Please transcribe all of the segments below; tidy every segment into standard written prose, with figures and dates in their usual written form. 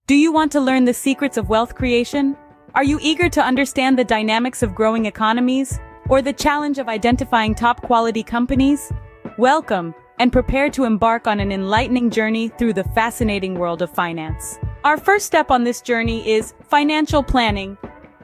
Do you want to learn the secrets of wealth creation? Are you eager to understand the dynamics of growing economies, or the challenge of identifying top-quality companies? Welcome, and prepare to embark on an enlightening journey through the fascinating world of finance. Our first step on this journey is financial planning.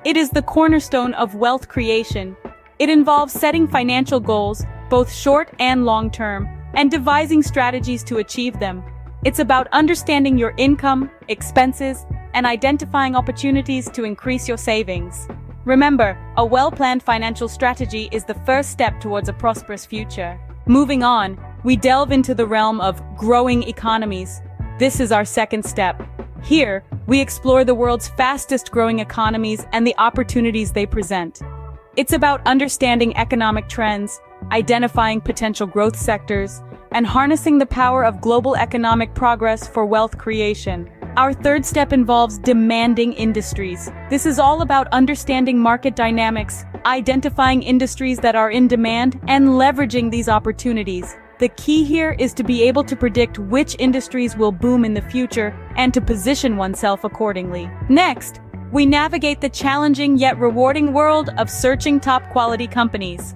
It is the cornerstone of wealth creation. It involves setting financial goals, both short and long-term, and devising strategies to achieve them. It's about understanding your income, expenses, and identifying opportunities to increase your savings. Remember, a well-planned financial strategy is the first step towards a prosperous future. Moving on, we delve into the realm of growing economies. This is our second step. Here, we explore the world's fastest-growing economies and the opportunities they present. It's about understanding economic trends, identifying potential growth sectors, and harnessing the power of global economic progress for wealth creation. Our third step involves demanding industries. This is all about understanding market dynamics, identifying industries that are in demand, and leveraging these opportunities. The key here is to be able to predict which industries will boom in the future and to position oneself accordingly. Next, we navigate the challenging yet rewarding world of searching top-quality companies.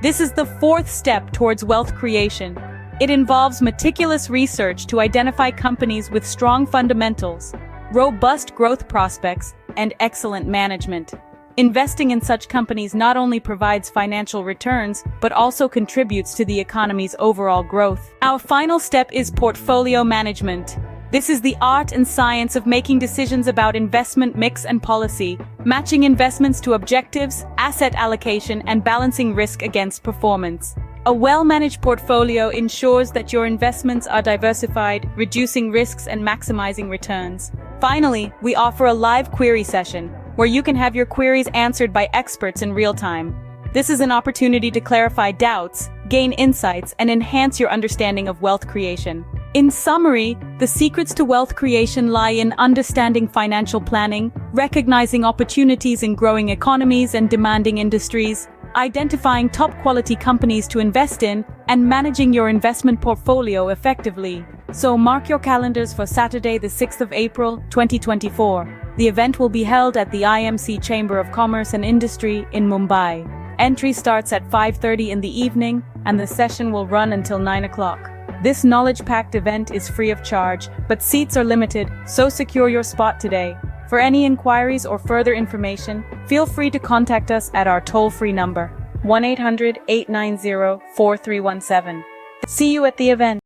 This is the fourth step towards wealth creation. It involves meticulous research to identify companies with strong fundamentals, robust growth prospects, and excellent management. Investing in such companies not only provides financial returns, but also contributes to the economy's overall growth. Our final step is portfolio management. This is the art and science of making decisions about investment mix and policy, matching investments to objectives, asset allocation, and balancing risk against performance. A well-managed portfolio ensures that your investments are diversified, reducing risks and maximizing returns. Finally, we offer a live query session, where you can have your queries answered by experts in real time. This is an opportunity to clarify doubts, gain insights, and enhance your understanding of wealth creation. In summary, the secrets to wealth creation lie in understanding financial planning, recognizing opportunities in growing economies and demanding industries, identifying top-quality companies to invest in, and managing your investment portfolio effectively. So mark your calendars for Saturday, the 6th of April, 2024. The event will be held at the IMC Chamber of Commerce and Industry in Mumbai. Entry starts at 5:30 in the evening, and the session will run until 9 o'clock. This knowledge-packed event is free of charge, but seats are limited, so secure your spot today. For any inquiries or further information, feel free to contact us at our toll-free number, 1-800-890-4317. See you at the event.